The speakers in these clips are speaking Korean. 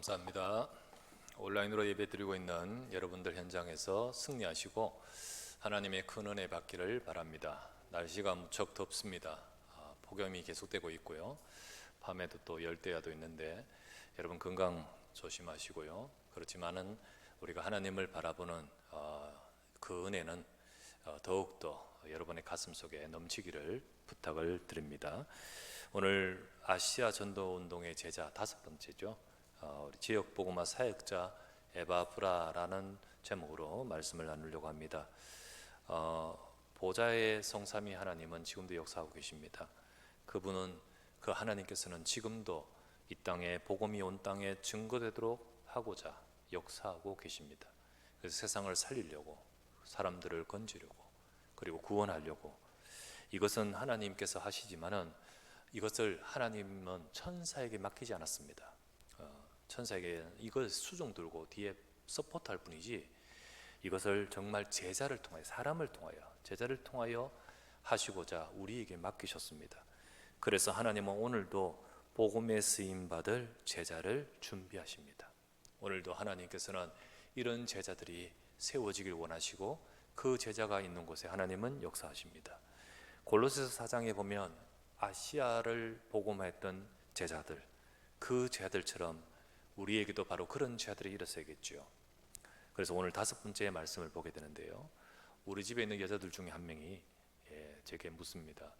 감사합니다. 온라인으로 예배드리고 있는 여러분들 현장에서 승리하시고 하나님의 큰 은혜 받기를 바랍니다. 날씨가 무척 덥습니다. 폭염이 계속되고 있고요. 밤에도 또 열대야도 있는데 여러분 건강 조심하시고요. 그렇지만은 우리가 하나님을 바라보는 그 은혜는 더욱더 여러분의 가슴 속에 넘치기를 부탁을 드립니다. 오늘 아시아 전도 운동의 제자 5번째죠. 우리 지역 복음화 사역자 에바브라라는 제목으로 말씀을 나누려고 합니다. 보좌의 성삼위 하나님은 지금도 역사하고 계십니다. 그분은 그 하나님께서는 지금도 이 땅에 복음이 온 땅에 증거되도록 하고자 역사하고 계십니다. 그래서 세상을 살리려고, 사람들을 건지려고, 그리고 구원하려고, 이것은 하나님께서 하시지만은 이것을 하나님은 천사에게 맡기지 않았습니다. 천사에게 이걸 수종 들고 뒤에 서포트할 뿐이지, 이것을 정말 제자를 통하여, 사람을 통하여, 제자를 통하여 하시고자 우리에게 맡기셨습니다. 그래서 하나님은 오늘도 복음에 쓰임 받을 제자를 준비하십니다. 오늘도 하나님께서는 이런 제자들이 세워지길 원하시고 그 제자가 있는 곳에 하나님은 역사하십니다. 골로새서 4장에 보면 아시아를 복음화했던 제자들, 그 제자들처럼 우리에게도 바로 그런 제자들이 일어서야겠죠. 그래서 오늘 5번째 말씀을 보게 되는데요, 우리 집에 있는 여자들 중에 한 명이 제게 묻습니다.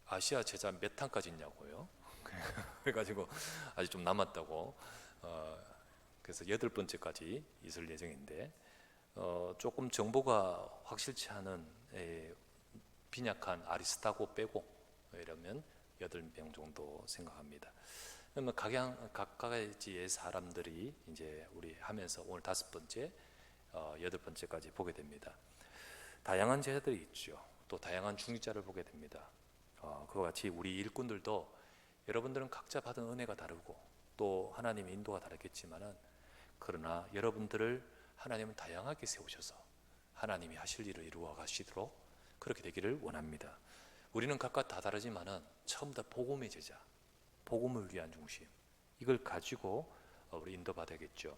아시아 제자 몇 탄까지 있냐고요. 그래가지고 아직 좀 남았다고. 그래서 8번째까지 있을 예정인데, 조금 정보가 확실치 않은 빈약한 아리스타고 빼고 이러면 8명 정도 생각합니다. 그러면 각가지의 사람들이 이제 우리 하면서 오늘 5번째, 8번째까지 보게 됩니다. 다양한 제자들이 있죠. 또 다양한 중직자를 보게 됩니다. 그와 같이 우리 일꾼들도 여러분들은 각자 받은 은혜가 다르고 또 하나님의 인도가 다르겠지만은, 그러나 여러분들을 하나님은 다양하게 세우셔서 하나님이 하실 일을 이루어 가시도록 그렇게 되기를 원합니다. 우리는 각각 다 다르지만은 처음부터 복음의 제자, 복음을 위한 중심, 이걸 가지고 우리 인도받아야겠죠.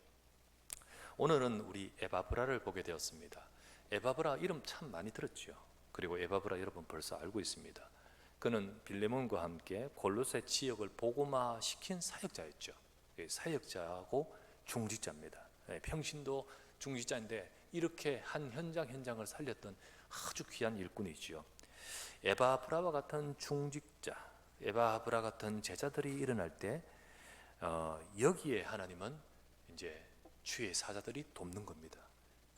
오늘은 우리 에바브라를 보게 되었습니다. 에바브라 이름 참 많이 들었죠. 그리고 에바브라 여러분 벌써 알고 있습니다. 그는 빌레몬과 함께 골로새 지역을 복음화 시킨 사역자였죠. 사역자하고 중직자입니다. 평신도 중직자인데 이렇게 한 현장을 살렸던 아주 귀한 일꾼이죠. 에바브라와 같은 중직자, 에바브라 같은 제자들이 일어날 때 여기에 하나님은 이제 주의 사자들이 돕는 겁니다.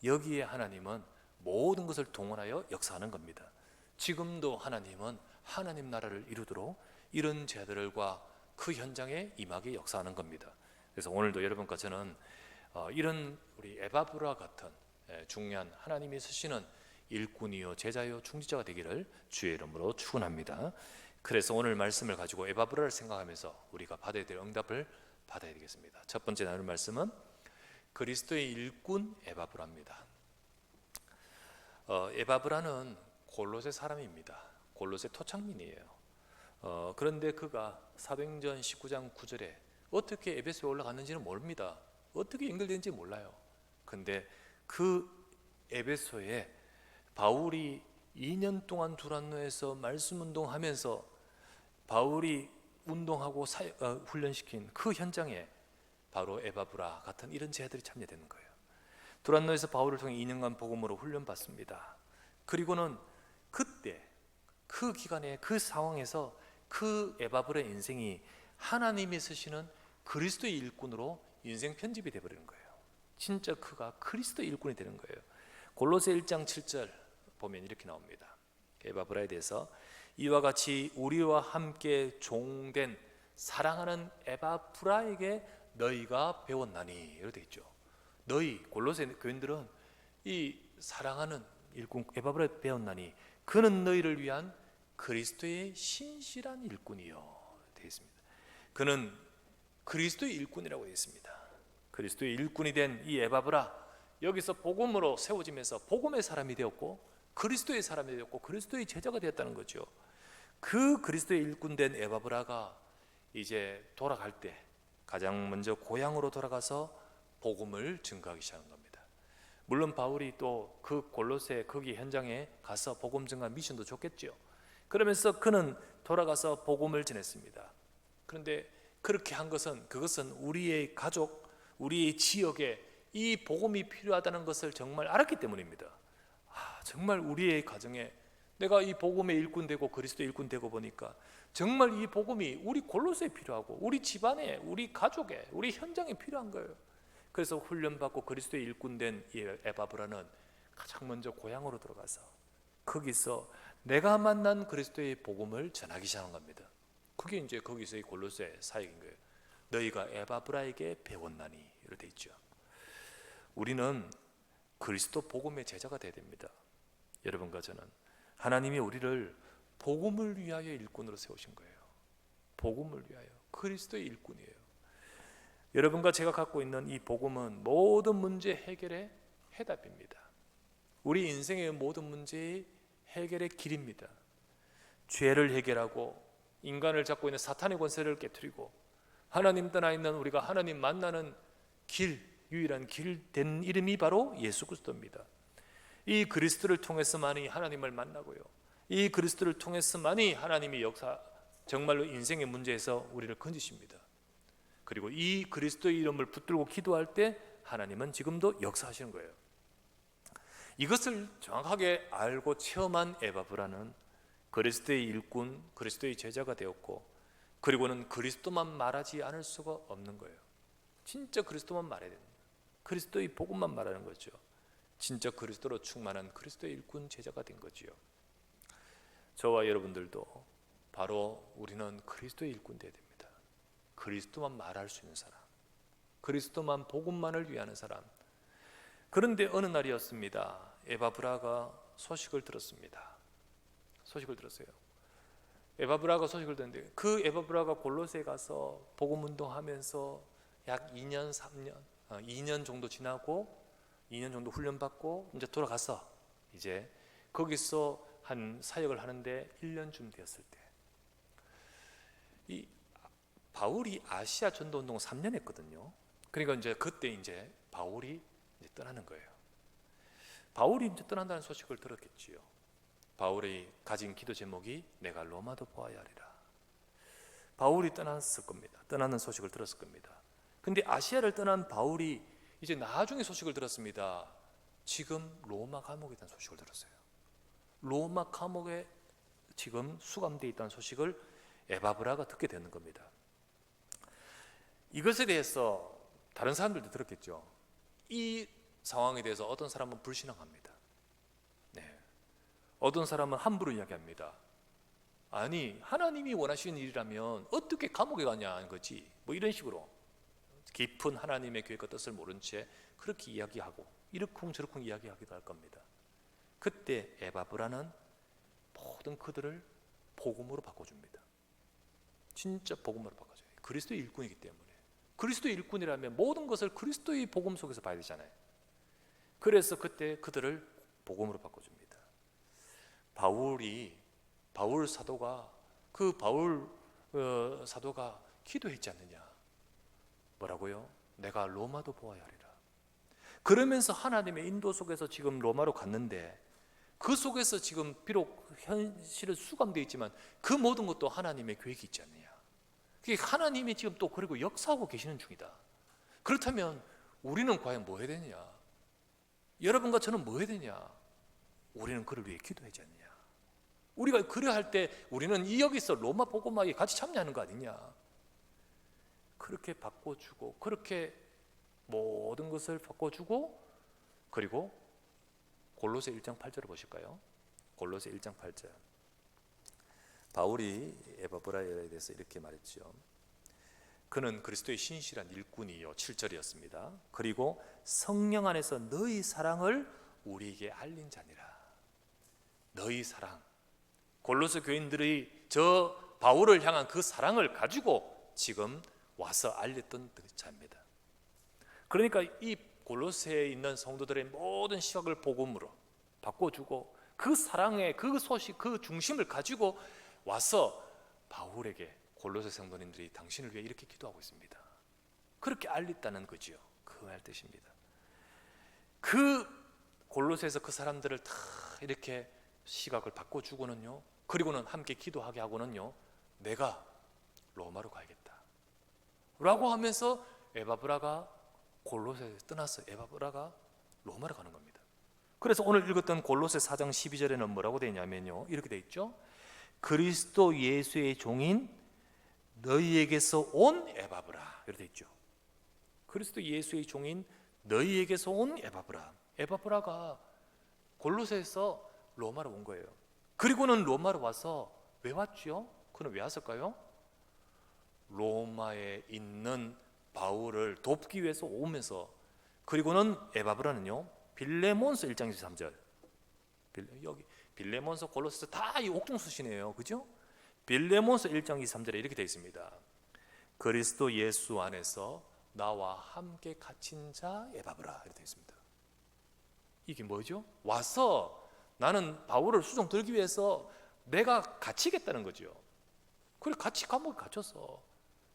여기에 하나님은 모든 것을 동원하여 역사하는 겁니다. 지금도 하나님은 하나님 나라를 이루도록 이런 제자들과 그 현장에 임하게 역사하는 겁니다. 그래서 오늘도 여러분과 저는 이런 우리 에바브라 같은 중요한 하나님이 쓰시는 일꾼이요 제자요 중직자가 되기를 주의 이름으로 축원합니다. 그래서 오늘 말씀을 가지고 에바브라를 생각하면서 우리가 받아야 될 응답을 받아야 되겠습니다. 첫 번째 나눌 말씀은 그리스도의 일꾼 에바브라입니다. 에바브라는 골로새 사람입니다. 골로새 토착민이에요. 그런데 그가 사도행전 19장 9절에 어떻게 에베소에 올라갔는지는 모릅니다. 어떻게 연결되는지 몰라요. 근데 그 에베소에 바울이 2년 동안 두란노에서 말씀 운동하면서 바울이 운동하고 훈련시킨 그 현장에 바로 에바브라 같은 이런 제자들이 참여되는 거예요. 두란노에서 바울을 통해 2년간 복음으로 훈련받습니다. 그리고는 그때 그 기간에 그 상황에서 그 에바브라의 인생이 하나님이 쓰시는 그리스도의 일꾼으로 인생 편집이 되어버리는 거예요. 진짜 그가 그리스도의 일꾼이 되는 거예요. 골로새 1장 7절 보면 이렇게 나옵니다. 에바브라에 대해서 이와 같이 우리와 함께 종된 사랑하는 에바브라에게 너희가 배웠나니, 이렇게 되어 있죠. 너희 골로새 교인들은 이 사랑하는 일꾼 에바브라에 배웠나니 그는 너희를 위한 그리스도의 신실한 일꾼이요 되어 있습니다. 그는 그리스도의 일꾼이라고 되어 있습니다. 그리스도의 일꾼이 된 이 에바브라, 여기서 복음으로 세워지면서 복음의 사람이 되었고 그리스도의 사람이 되었고 그리스도의 제자가 되었다는 거죠. 그 그리스도의 일꾼 된 에바브라가 이제 돌아갈 때 가장 먼저 고향으로 돌아가서 복음을 증거하기 시작한 겁니다. 물론 바울이 또 그 골로새 거기 현장에 가서 복음 증거 미션도 줬겠죠. 그러면서 그는 돌아가서 복음을 전했습니다. 그런데 그렇게 한 것은 그것은 우리의 가족, 우리의 지역에 이 복음이 필요하다는 것을 정말 알았기 때문입니다. 정말 우리의 가정에 내가 이 복음의 일꾼 되고 그리스도의 일꾼 되고 보니까 정말 이 복음이 우리 골로새에 필요하고 우리 집안에, 우리 가족에, 우리 현장에 필요한 거예요. 그래서 훈련받고 그리스도의 일꾼 된 이 에바브라는 가장 먼저 고향으로 들어가서 거기서 내가 만난 그리스도의 복음을 전하기 시작한 겁니다. 그게 이제 거기서의 골로새 사역인 거예요. 너희가 에바브라에게 배웠나니 이렇게 돼 있죠. 우리는 그리스도 복음의 제자가 돼야 됩니다. 여러분과 저는 하나님이 우리를 복음을 위하여 일꾼으로 세우신 거예요. 복음을 위하여 그리스도의 일꾼이에요. 여러분과 제가 갖고 있는 이 복음은 모든 문제 해결의 해답입니다. 우리 인생의 모든 문제의 해결의 길입니다. 죄를 해결하고 인간을 잡고 있는 사탄의 권세를 깨트리고 하나님 떠나 있는 우리가 하나님 만나는 길, 유일한 길 된 이름이 바로 예수 그리스도입니다. 이 그리스도를 통해서만이 하나님을 만나고요, 이 그리스도를 통해서만이 하나님이 역사 정말로 인생의 문제에서 우리를 건지십니다. 그리고 이 그리스도의 이름을 붙들고 기도할 때 하나님은 지금도 역사하시는 거예요. 이것을 정확하게 알고 체험한 에바브라는 그리스도의 일꾼, 그리스도의 제자가 되었고, 그리고는 그리스도만 말하지 않을 수가 없는 거예요. 진짜 그리스도만 말해야 됩니다. 그리스도의 복음만 말하는 거죠. 진짜 그리스도로 충만한 그리스도의 일꾼 제자가 된 거지요. 저와 여러분들도 바로 우리는 그리스도의 일꾼 되어야 됩니다. 그리스도만 말할 수 있는 사람, 그리스도만 복음만을 위하는 사람. 그런데 어느 날이었습니다. 에바브라가 소식을 들었습니다. 소식을 들었어요. 에바브라가 소식을 듣는데 그 에바브라가 골로새에 가서 복음 운동하면서 약 2년, 3년, 2년 정도 지나고 2년 정도 훈련받고 이제 돌아가서 이제 거기서 한 사역을 하는데 1년쯤 되었을 때, 이 바울이 아시아 전도 운동을 3년 했거든요. 그러니까 이제 그때 이제 바울이 이제 떠나는 거예요. 바울이 이제 떠난다는 소식을 들었겠지요. 바울이 가진 기도 제목이 내가 로마도 보아야 하리라. 바울이 떠났을 겁니다. 떠나는 소식을 들었을 겁니다. 근데 아시아를 떠난 바울이 이제 나중에 소식을 들었습니다. 지금 로마 감옥에 있다는 소식을 들었어요. 로마 감옥에 지금 수감되어 있다는 소식을 에바브라가 듣게 되는 겁니다. 이것에 대해서 다른 사람들도 들었겠죠. 이 상황에 대해서 어떤 사람은 불신앙합니다. 네. 어떤 사람은 함부로 이야기합니다. 아니, 하나님이 원하시는 일이라면 어떻게 감옥에 가냐는 거지, 뭐 이런 식으로 깊은 하나님의 계획과 뜻을 모른 채 그렇게 이야기하고 이러쿵저러쿵 이야기하기도 할 겁니다. 그때 에바브라는 모든 그들을 복음으로 바꿔줍니다. 진짜 복음으로 바꿔줘요. 그리스도의 일꾼이기 때문에. 그리스도의 일꾼이라면 모든 것을 그리스도의 복음 속에서 봐야 되잖아요. 그래서 그때 그들을 복음으로 바꿔줍니다. 바울 사도가 사도가 기도했지 않느냐. 뭐라고요? 내가 로마도 보아야 하리라. 그러면서 하나님의 인도 속에서 지금 로마로 갔는데 그 속에서 지금 비록 현실은 수감되어 있지만 그 모든 것도 하나님의 계획이 있지 않느냐. 그게 하나님이 지금 또 그리고 역사하고 계시는 중이다. 그렇다면 우리는 과연 뭐 해야 되느냐? 여러분과 저는 뭐 해야 되냐? 우리는 그를 위해 기도하지 않느냐? 우리가 그래 할 때 우리는 이 여기서 로마 복음화에 같이 참여하는 거 아니냐? 그렇게 바꿔주고, 그렇게 모든 것을 바꿔주고, 그리고 골로새 1장 8절을 보실까요? 골로새 1장 8절. 바울이 에바브라에 대해서 이렇게 말했죠. 그는 그리스도의 신실한 일꾼이요 7절이었습니다. 그리고 성령 안에서 너희 사랑을 우리에게 알린 자니라. 너희 사랑, 골로새 교인들의 저 바울을 향한 그 사랑을 가지고 지금 와서 알렸던 자입니다. 그러니까 이 골로새에 있는 성도들의 모든 시각을 복음으로 바꿔주고 그 사랑의 그 소식, 그 중심을 가지고 와서 바울에게 골로새 성도님들이 당신을 위해 이렇게 기도하고 있습니다. 그렇게 알렸다는 거지요. 그 말 뜻입니다. 그 골로새에서 그 사람들을 다 이렇게 시각을 바꿔주고는요, 그리고는 함께 기도하게 하고는요, 내가 로마로 가야겠다 라고 하면서 에바브라가 골로새에서 떠나서 에바브라가 로마로 가는 겁니다. 그래서 오늘 읽었던 골로새 4장 12절에는 뭐라고 되어 있냐면요, 이렇게 되어 있죠. 그리스도 예수의 종인 너희에게서 온 에바브라, 이렇게 되어 있죠. 그리스도 예수의 종인 너희에게서 온 에바브라. 에바브라가 골로새에서 로마로 온 거예요. 그리고는 로마로 와서 왜 왔죠? 그는 왜 왔을까요? 로마에 있는 바울을 돕기 위해서 오면서, 그리고는 에바브라는요, 빌레몬서 1장 23절, 여기 빌레몬서, 골로새서 다 이 옥중수신이에요. 그죠? 빌레몬서 1장 23절에 이렇게 되어 있습니다. 그리스도 예수 안에서 나와 함께 갇힌 자 에바브라, 이렇게 되어 있습니다. 이게 뭐죠? 와서 나는 바울을 수종 들기 위해서 내가 갇히겠다는 거죠. 그래, 같이 감옥에 갇혀서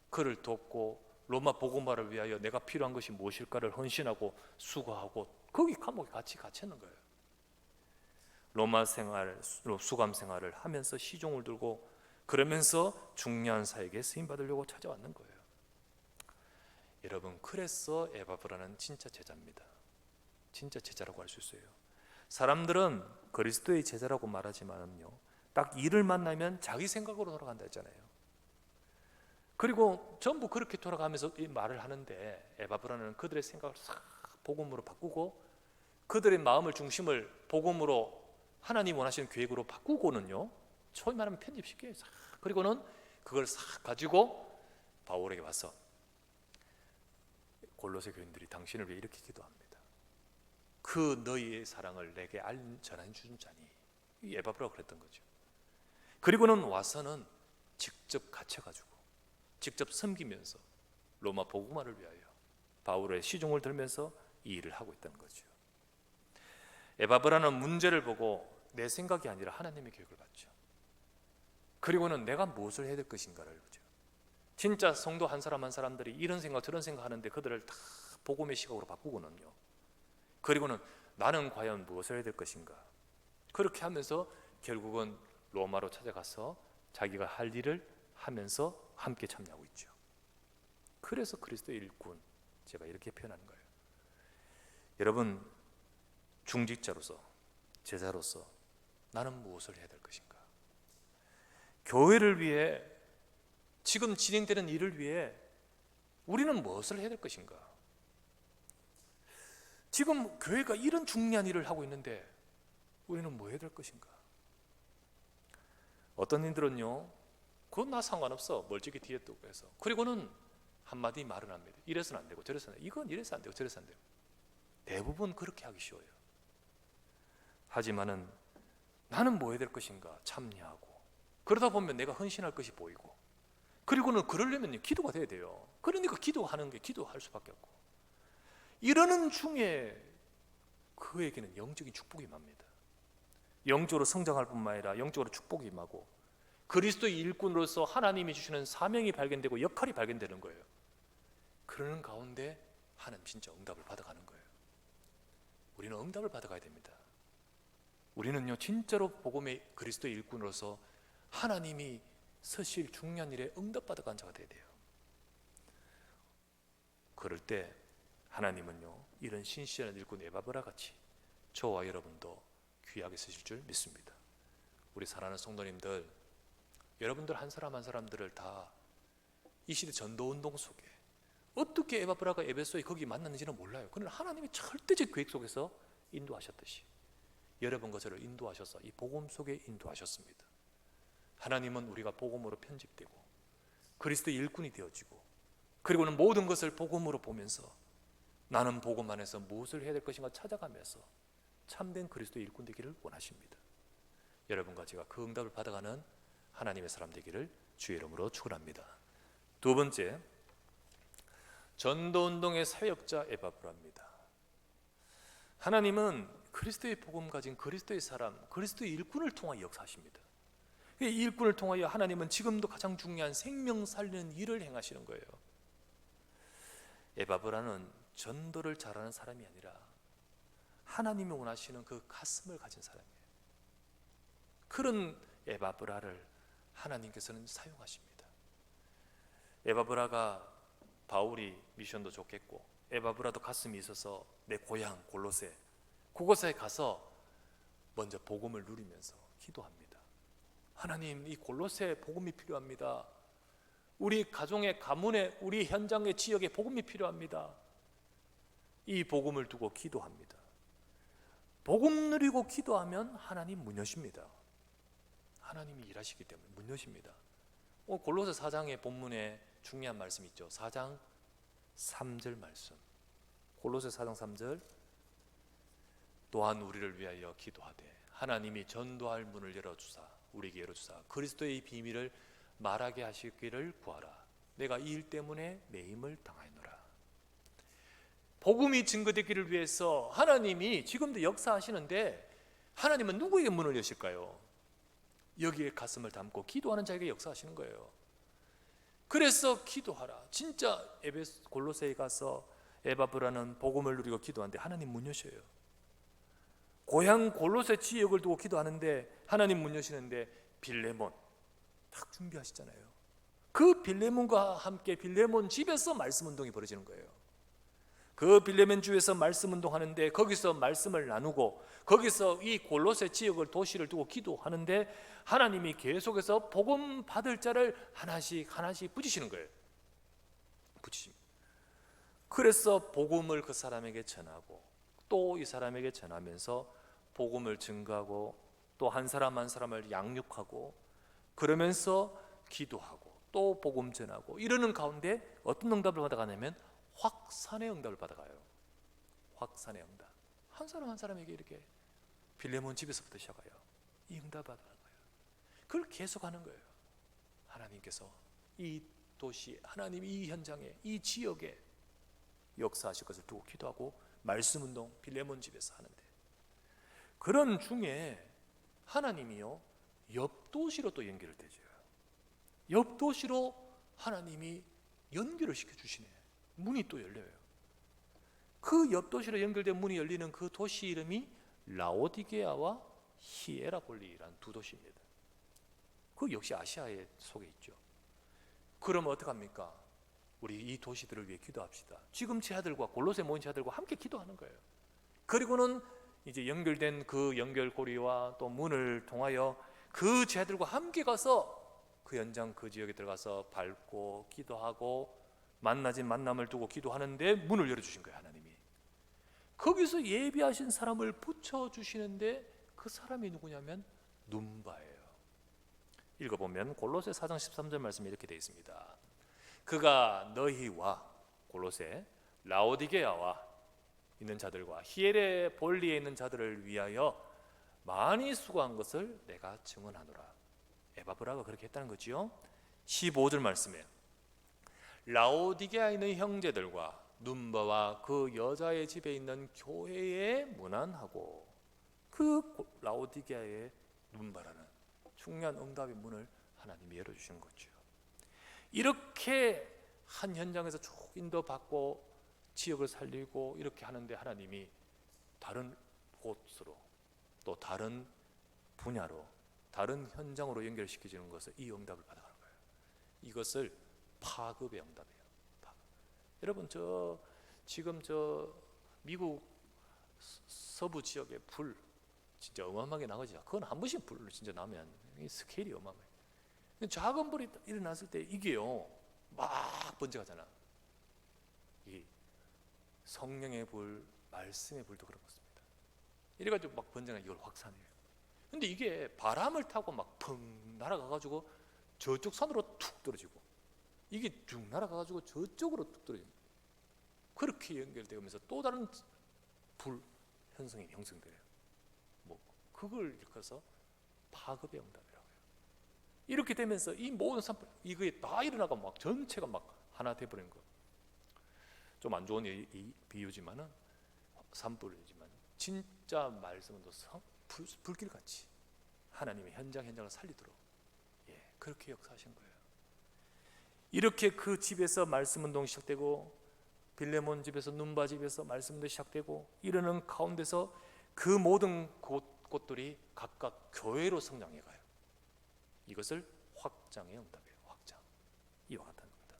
그를 돕고 로마 복음화를 위하여 내가 필요한 것이 무엇일까를 헌신하고 수고하고 거기 감옥에 같이 갇히는 거예요. 로마 생활, 수감 생활을 하면서 시종을 들고 그러면서 중요한 사역에 쓰임 받으려고 찾아왔는 거예요. 여러분, 그래서 에바브라는 진짜 제자입니다. 진짜 제자라고 할 수 있어요. 사람들은 그리스도의 제자라고 말하지만요, 딱 이를 만나면 자기 생각으로 돌아간다 했잖아요. 그리고 전부 그렇게 돌아가면서 이 말을 하는데, 에바브라는 그들의 생각을 싹 복음으로 바꾸고 그들의 마음을 중심을 복음으로, 하나님 원하시는 계획으로 바꾸고는요, 소위 말하면 편집시켜요. 그리고는 그걸 싹 가지고 바울에게 와서 골로새 교인들이 당신을 위해 이렇게 기도합니다. 그 너희의 사랑을 내게 전해준 자니, 이 에바브라가 그랬던 거죠. 그리고는 와서는 직접 갇혀가지고 직접 섬기면서 로마 복음화를 위하여 바울의 시종을 들면서 이 일을 하고 있다는 거죠. 에바브라는 문제를 보고 내 생각이 아니라 하나님의 계획을 봤죠. 그리고는 내가 무엇을 해야 될 것인가를 보죠. 진짜 성도 한 사람 한 사람들이 이런 생각 저런 생각 하는데 그들을 다 복음의 시각으로 바꾸고는요, 그리고는 나는 과연 무엇을 해야 될 것인가, 그렇게 하면서 결국은 로마로 찾아가서 자기가 할 일을 하면서 함께 참여하고 있죠. 그래서 그리스도의 일꾼, 제가 이렇게 표현하는 거예요. 여러분, 중직자로서, 제자로서 나는 무엇을 해야 될 것인가? 교회를 위해, 지금 진행되는 일을 위해 우리는 무엇을 해야 될 것인가? 지금 교회가 이런 중요한 일을 하고 있는데 우리는 뭐 해야 될 것인가? 어떤 이들은요, 그건 나 상관없어, 멀찍이 뒤에 두고 해서, 그리고는 한마디 말은 합니다. 이래서는 안 되고 저래서는, 이건 이래서 안 되고 저래서 안 되고. 대부분 그렇게 하기 쉬워요. 하지만은 나는 뭐 해야 될 것인가 참여하고, 그러다 보면 내가 헌신할 것이 보이고, 그리고는 그러려면 기도가 돼야 돼요. 그러니까 기도하는 게 기도할 수밖에 없고, 이러는 중에 그에게는 영적인 축복이 임합니다. 영적으로 성장할 뿐만 아니라 영적으로 축복이 임하고 그리스도의 일꾼으로서 하나님이 주시는 사명이 발견되고 역할이 발견되는 거예요. 그러는 가운데 하나님 진짜 응답을 받아가는 거예요. 우리는 응답을 받아가야 됩니다. 우리는요, 진짜로 복음의 그리스도의 일꾼으로서 하나님이 서실 중요한 일에 응답받아간 자가 돼야 돼요. 그럴 때 하나님은요, 이런 신실한 일꾼 에바브라 같이 저와 여러분도 귀하게 쓰실 줄 믿습니다. 우리 사랑하는 성도님들, 여러분들 한 사람 한 사람들을 다 이 시대 전도운동 속에 어떻게 에바브라가 에베소에 거기 만났는지는 몰라요. 그러나 하나님이 절대적 계획 속에서 인도하셨듯이 여러분과 저를 인도하셔서 이 복음 속에 인도하셨습니다. 하나님은 우리가 복음으로 편집되고 그리스도의 일꾼이 되어지고, 그리고는 모든 것을 복음으로 보면서 나는 복음 안에서 무엇을 해야 될 것인가 찾아가면서 참된 그리스도의 일꾼 되기를 원하십니다. 여러분과 제가 그 응답을 받아가는 하나님의 사람 되기를 주의 이름으로 축원합니다. 두 번째, 전도운동의 사역자 에바브라입니다. 하나님은 그리스도의 복음 가진 그리스도의 사람, 그리스도의 일꾼을 통하여 역사하십니다. 이 일꾼을 통하여 하나님은 지금도 가장 중요한 생명 살리는 일을 행하시는 거예요. 에바브라는 전도를 잘하는 사람이 아니라 하나님이 원하시는 그 가슴을 가진 사람이에요. 그런 에바브라를 하나님께서는 사용하십니다. 에바브라가 바울이 미션도 좋겠고 에바브라도 가슴이 있어서 내 고향 골로새 그곳에 가서 먼저 복음을 누리면서 기도합니다. 하나님, 이 골로새 복음이 필요합니다. 우리 가정의 가문에, 우리 현장의 지역에 복음이 필요합니다. 이 복음을 두고 기도합니다. 복음 누리고 기도하면 하나님 문 여십니다. 하나님이 일하시기 때문에 문 여십니다. 골로새 4장의 본문에 중요한 말씀이 있죠. 4장 3절 말씀. 골로새 4장 3절. 또한 우리를 위하여 기도하되 하나님이 전도할 문을 열어주사 우리에게 열어주사 그리스도의 비밀을 말하게 하시기를 구하라. 내가 이 일 때문에 매임을 당하노라. 복음이 증거되기를 위해서 하나님이 지금도 역사하시는데 하나님은 누구에게 문을 여실까요? 여기에 가슴을 담고 기도하는 자에게 역사하시는 거예요. 그래서 기도하라. 진짜 골로새에 가서 에바브라는 복음을 누리고 기도하는데 하나님 문 여셔요. 고향 골로새 지역을 두고 기도하는데 하나님 문 여시는데 빌레몬 딱 준비하시잖아요. 그 빌레몬과 함께 빌레몬 집에서 말씀 운동이 벌어지는 거예요. 그 빌레몬 주에서 말씀 운동하는데 거기서 말씀을 나누고 거기서 이 골로새 지역을 도시를 두고 기도하는데 하나님이 계속해서 복음 받을 자를 하나씩 하나씩 붙이시는 거예요. 붙이십니다. 그래서 복음을 그 사람에게 전하고 또 이 사람에게 전하면서 복음을 증거하고 또 한 사람 한 사람을 양육하고 그러면서 기도하고 또 복음 전하고 이러는 가운데 어떤 응답을 받아가냐면 확산의 응답을 받아가요. 확산의 응답. 한 사람 한 사람에게 이렇게 빌레몬 집에서부터 시작해요. 이 응답 받아가는 거예요. 그걸 계속하는 거예요. 하나님께서 이 도시, 하나님 이 현장에, 이 지역에 역사하실 것을 두고 기도하고 말씀 운동 빌레몬 집에서 하는데 그런 중에 하나님이요 옆 도시로 또 연결을 되죠. 옆 도시로 하나님이 연결을 시켜주시네. 문이 또 열려요. 그 옆 도시로 연결된 문이 열리는 그 도시 이름이 라오디게아와 히에라폴리라는 두 도시입니다. 그 역시 아시아의 속에 있죠. 그러면 어떡합니까? 우리 이 도시들을 위해 기도합시다. 지금 제 아들과 골로새 모인 제 아들과 함께 기도하는 거예요. 그리고는 이제 연결된 그 연결고리와 또 문을 통하여 그 제 아들과 함께 가서 그 현장 그 지역에 들어가서 밟고 기도하고 만나진 만남을 두고 기도하는데 문을 열어주신 거예요. 하나님이 거기서 예비하신 사람을 붙여주시는데 그 사람이 누구냐면 눈바예요. 읽어보면 골로새 4장 13절 말씀이 이렇게 되어 있습니다. 그가 너희와 골로새 라오디게아와 있는 자들과 히에레볼리에 있는 자들을 위하여 많이 수고한 것을 내가 증언하노라. 에바브라가 그렇게 했다는 거지요. 15절 말씀에 라오디게아에 있는 형제들과 눈바와 그 여자의 집에 있는 교회에 문안하고 그 라오디게아의 눈바라는 중요한 응답의 문을 하나님이 열어주시는 거죠. 이렇게 한 현장에서 쭉 인도받고 지역을 살리고 이렇게 하는데 하나님이 다른 곳으로 또 다른 분야로 다른 현장으로 연결시켜주는 것을 이 응답을 받아가는 거예요. 이것을 파급의 응답이에요. 여러분 지금 미국 서부 지역에 불 진짜 어마어마하게 나가죠. 그건 한 번씩 불 진짜 나면 스케일이 어마어마해요. 작은 불이 일어났을 때 이게요 막 번져가잖아. 이 성령의 불, 말씀의 불도 그런 것입니다. 이래가지고 막 번져가 이걸 확산해요. 근데 이게 바람을 타고 막 펑 날아가가지고 저쪽 산으로 툭 떨어지고 이게 쭉 날아가가지고 저쪽으로 툭 떨어집니다. 그렇게 연결되면서 또 다른 불 현상이 형성돼요. 뭐 그걸 일컬어서 파급의 응답이라고 해요. 이렇게 되면서 이 모든 산불 이거에 다 일어나가 막 전체가 막 하나 돼버린 거. 좀 안 좋은 이 비유지만은 산불이지만 진짜 말씀은 또 불길같이 하나님의 현장을 살리도록 그렇게 역사하신 거예요. 이렇게 그 집에서 말씀 운동이 시작되고 빌레몬 집에서 눈바 집에서 말씀도 시작되고 이러는 가운데서 그 모든 곳들이 각각 교회로 성장해 가요. 이것을 확장의 응답이에요. 확장. 이와 같은 응답.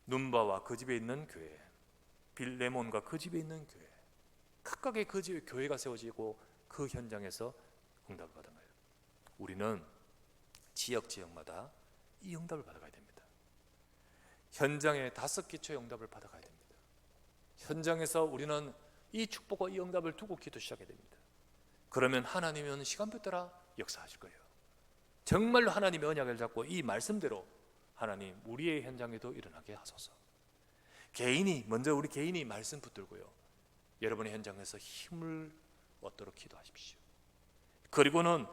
눈바와 그 집에 있는 교회, 빌레몬과 그 집에 있는 교회, 각각의 그 집에 교회가 세워지고 그 현장에서 응답을 받은 거예요. 우리는 지역마다 이 응답을 받아가야 됩니다. 현장에 5기초의 응답을 받아가야 됩니다. 현장에서 우리는 이 축복과 이 응답을 두고 기도 시작해야 됩니다. 그러면 하나님은 시간표 따라 역사하실 거예요. 정말로 하나님의 언약을 잡고 이 말씀대로 하나님 우리의 현장에도 일어나게 하소서. 먼저 우리 개인이 말씀 붙들고요, 여러분의 현장에서 힘을 얻도록 기도하십시오. 그리고는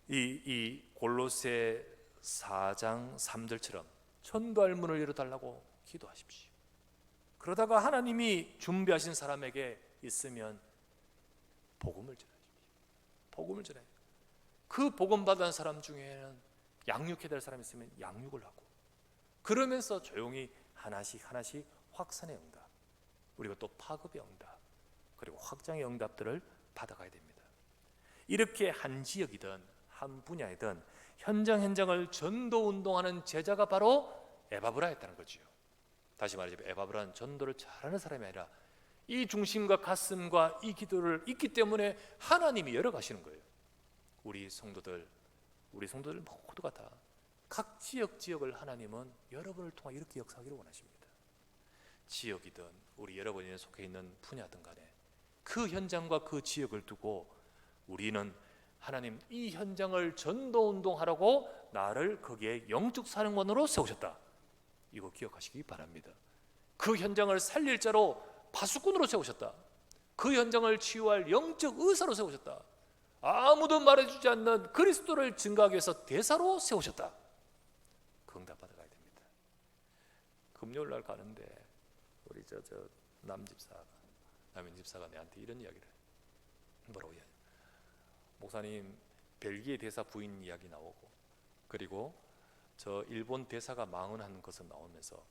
이 골로새 4장 3절처럼 전도할 문을 열어달라고 기도하십시오. 그러다가 하나님이 준비하신 사람에게 있으면 복음을 전하십시오. 복음을 전해요. 그 복음 받은 사람 중에는 양육해야 될 사람이 있으면 양육을 하고, 그러면서 조용히 하나씩 확산의 응답, 그리고 또 파급의 응답, 그리고 확장의 응답들을 받아가야 됩니다. 이렇게 한 지역이든 한 분야이든 현장을 전도 운동하는 제자가 바로 에바브라였다는 거죠. 다시 말하자면 에바브라는 전도를 잘하는 사람이 아니라 이 중심과 가슴과 이 기도를 있기 때문에 하나님이 열어가시는 거예요. 우리 성도들 모두가 다 각 지역을 하나님은 여러분을 통해 이렇게 역사하기를 원하십니다. 지역이든 우리 여러분이 속해 있는 분야든 간에 그 현장과 그 지역을 두고 우리는 하나님 이 현장을 전도 운동하라고 나를 거기에 영적 사령관으로 세우셨다, 이거 기억하시기 바랍니다. 그 현장을 살릴 자로 파수꾼으로 세우셨다. 그 현장을 치유할 영적 의사로 세우셨다. 아무도 말해주지 않는 그리스도를 증거하기 위해서 대사로 세우셨다. 그 응답 받아가야 됩니다. 금요일 날 가는데 우리 남인 집사가 내한테 이런 이야기를 해요. 뭐라고 해요? 목사님, 벨기에 대사 부인 이야기 나오고, 그리고 저 일본 대사가 망언하는 것은 나오면서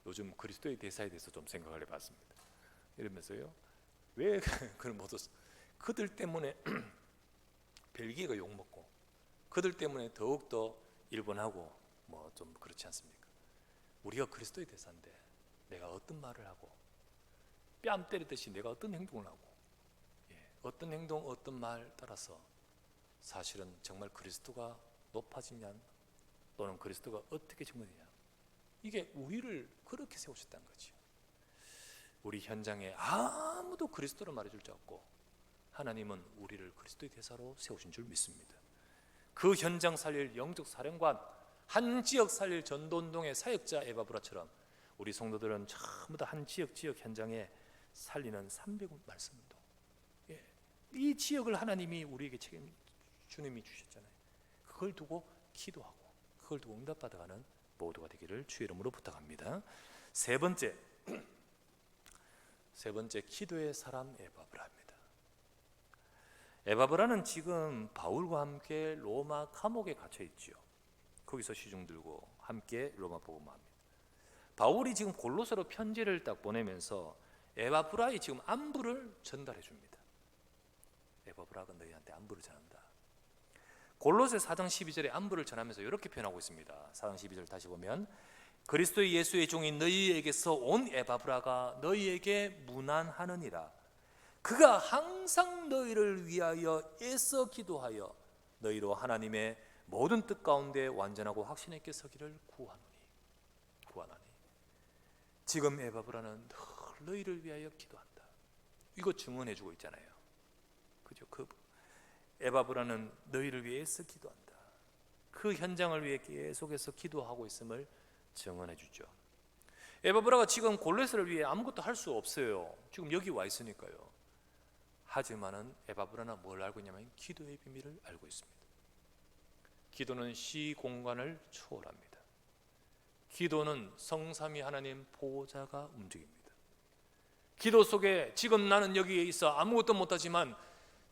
요즘 그리스도의 대사에 대해서 좀 생각을 해봤습니다. 이러면서요, 왜 그런 모두 그들 때문에 벨기에가 욕먹고, 그들 때문에 더욱더 일본하고 뭐 좀 그렇지 않습니까? 우리가 그리스도의 대사인데 내가 어떤 말을 하고 뺨 때리듯이 내가 어떤 행동을 하고, 어떤 행동 어떤 말 따라서 사실은 정말 그리스도가 높아지냐 또는 그리스도가 어떻게 증거되냐, 이게 우리를 그렇게 세우셨다는 거죠. 우리 현장에 아무도 그리스도를 말해줄 자 없고 하나님은 우리를 그리스도의 대사로 세우신 줄 믿습니다. 그 현장 살릴 영적 사령관, 한 지역 살릴 전도운동의 사역자 에바브라처럼 우리 성도들은 전부 다 한 지역 현장에 살리는 300원 말씀운동, 이 지역을 하나님이 우리에게 주님이 주셨잖아요. 그걸 두고 기도하고 그걸 두고 응답받아가는 모두가 되기를 주의 이름으로 부탁합니다. 세 번째 기도의 사람 에바브라입니다. 에바브라는 지금 바울과 함께 로마 감옥에 갇혀 있지요. 거기서 시중 들고 함께 로마 복음합니다. 바울이 지금 골로새로 편지를 딱 보내면서 에바브라의 지금 안부를 전달해 줍니다. 에바브라가 너희한테 안부를 전한다. 골로새 4장 12절에 안부를 전하면서 이렇게 표현하고 있습니다. 4장 12절 다시 보면, 그리스도 예수의 종인 너희에게서 온 에바브라가 너희에게 문안하느니라. 그가 항상 너희를 위하여 애써 기도하여 너희로 하나님의 모든 뜻 가운데 완전하고 확신 있게 서기를 구하노니. 지금 에바브라는 늘 너희를 위하여 기도한다. 이거 증언해주고 있잖아요. 그죠? 에바브라는 너희를 위해 애써 기도한다. 그 현장을 위해 계속해서 기도하고 있음을 증언해주죠. 에바브라가 지금 골로새를 위해 아무것도 할 수 없어요. 지금 여기 와 있으니까요. 하지만은 에바브라는 뭘 알고 있냐면 기도의 비밀을 알고 있습니다. 기도는 시공간을 초월합니다. 기도는 성삼위 하나님 보호자가 움직입니다. 기도 속에 지금 나는 여기에 있어 아무것도 못하지만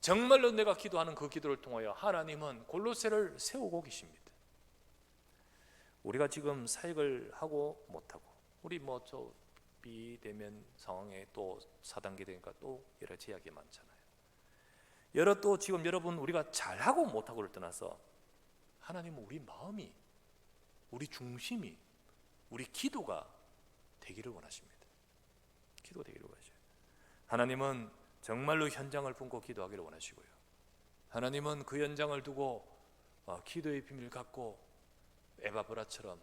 정말로 내가 기도하는 그 기도를 통하여 하나님은 골로새를 세우고 계십니다. 우리가 지금 사역을 하고 못하고, 우리 비대면 상황에 또 4단계 되니까 또 여러 제약이 많잖아요. 여러 또 지금 여러분 우리가 잘하고 못하고를 떠나서 하나님은 우리 마음이, 우리 중심이, 우리 기도가 되기를 원하십니다. 기도가 되기를 원하셔요. 하나님은 정말로 현장을 품고 기도하기를 원하시고요. 하나님은 그 현장을 두고 기도의 비밀을 갖고 에바브라처럼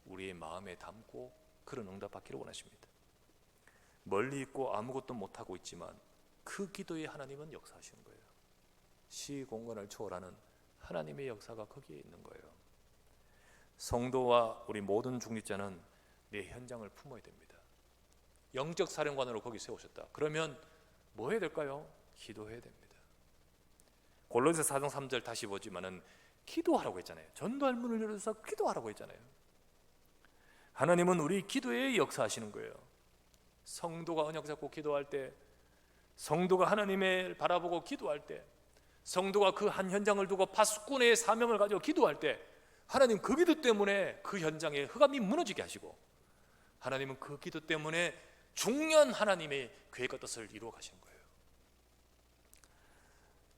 우리의 마음에 담고 그런 응답 받기를 원하십니다. 멀리 있고 아무것도 못하고 있지만 그 기도에 하나님은 역사하시는 거예요. 시공간을 초월하는 하나님의 역사가 거기에 있는 거예요. 성도와 우리 모든 중직자는 내 현장을 품어야 됩니다. 영적 사령관으로 거기 세우셨다. 그러면 뭐 해야 될까요? 기도해야 됩니다. 골로새 4장 3절 다시 보지만은 기도하라고 했잖아요. 전도할 문을 열어서 기도하라고 했잖아요. 하나님은 우리 기도에 역사하시는 거예요. 성도가 언약 잡고 기도할 때, 성도가 하나님을 바라보고 기도할 때, 성도가 그 한 현장을 두고 파수꾼의 사명을 가지고 기도할 때 하나님 그 기도 때문에 그 현장에 흑암이 무너지게 하시고, 하나님은 그 기도 때문에 중요한 하나님의 계획과 뜻을 이루어 가시는 거예요.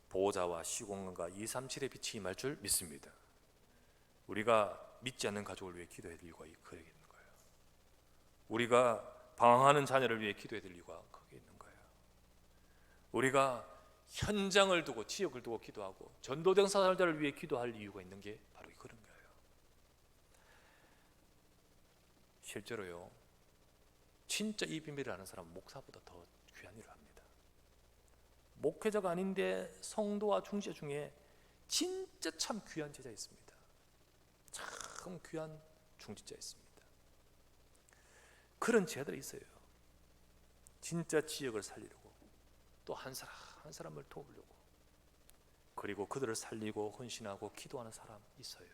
보호자와 시공간과 237의 빛이 임할 줄 믿습니다. 우리가 믿지 않는 가족을 위해 기도해야 될 이유가 거기에 있는 거예요. 우리가 방황하는 자녀를 위해 기도해야 될 이유가 거기에 있는 거예요. 우리가 현장을 두고 지역을 두고 기도하고 전도된 사람들을 위해 기도할 이유가 있는 게 바로 그런 거예요. 실제로요, 진짜 이 비밀을 아는 사람은 목사보다 더 귀한 일을 합니다. 목회자가 아닌데 성도와 중직자 중에 진짜 참 귀한 제자 있습니다. 참 귀한 중직자 있습니다. 그런 제자들이 있어요. 진짜 지역을 살리려고, 또 한 사람 한 사람을 도우려고, 그리고 그들을 살리고 헌신하고 기도하는 사람 있어요.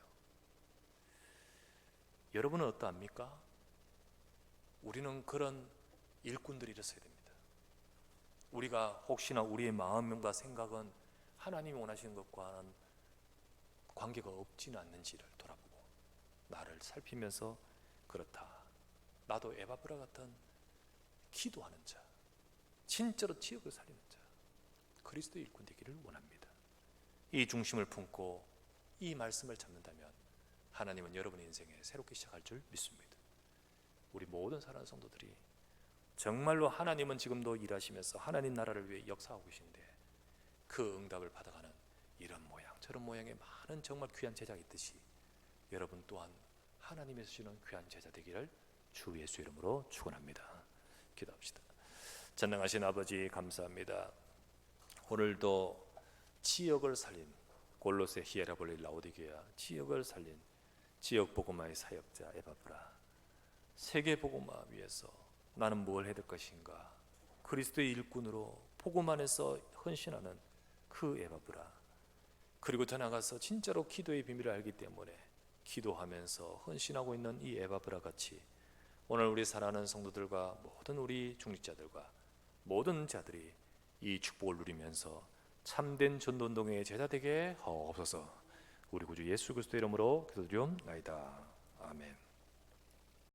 여러분은 어떠합니까? 우리는 그런 일꾼들이 있어야 됩니다. 우리가 혹시나 우리의 마음과 생각은 하나님이 원하시는 것과는 관계가 없지는 않는지를 돌아보고 나를 살피면서, 그렇다, 나도 에바브라 같은 기도하는 자, 진짜로 지역을 살리는 자, 그리스도의 일꾼 되기를 원합니다. 이 중심을 품고 이 말씀을 잡는다면 하나님은 여러분의 인생에 새롭게 시작할 줄 믿습니다. 우리 모든 사랑하는 성도들이 정말로 하나님은 지금도 일하시면서 하나님 나라를 위해 역사하고 계신데 그 응답을 받아가는 이런 모양 저런 모양의 많은 정말 귀한 제자가 있듯이 여러분 또한 하나님에서 주시는 귀한 제자 되기를 주 예수 이름으로 축원합니다. 기도합시다. 전능하신 아버지 감사합니다. 오늘도 지역을 살린 골로새, 히에라볼리, 라오디게아 지역을 살린 지역 복음화의 사역자 에바브라, 세계 복음화 위해서 나는 뭘 해야 될 것인가, 그리스도의 일꾼으로 복음 안에서 헌신하는 그 에바브라, 그리고 더 나아가서 진짜로 기도의 비밀을 알기 때문에 기도하면서 헌신하고 있는 이 에바브라 같이 오늘 우리 사랑하는 성도들과 모든 우리 중직자들과 모든 자들이 이 축복을 누리면서 참된 전도운동의 제자 되게 하옵소서. 우리 구주 예수 그리스도 이름으로 기도드리옵나이다. 아멘.